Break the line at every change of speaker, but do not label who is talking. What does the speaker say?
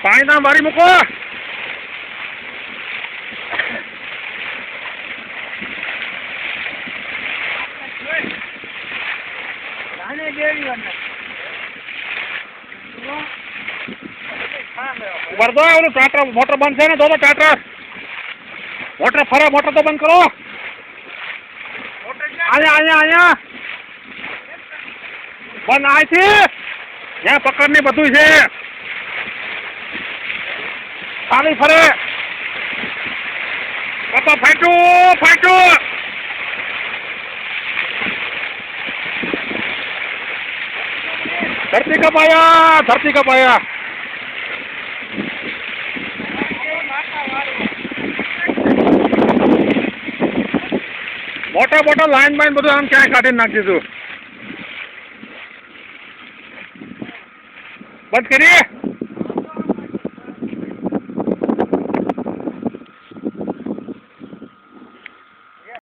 પાણી ના મારી મૂકો. વરદો ઓલું ટ્રાક્ટર મોટર બંધ છે ને તો ટ્રાક્ટર મોટર ફરે મોટર તો બંધ કરો. અહીંયા બંધ અહીંથી જ્યાં પકડ ની બધું છે ખાલી ફરે. બાપા ફાટ્યું ધરતી કપાયા. મોટા લાઈન બાઈન બધું આમ ક્યાંય કાઢીને નાખી દીધું. બંધ કરી.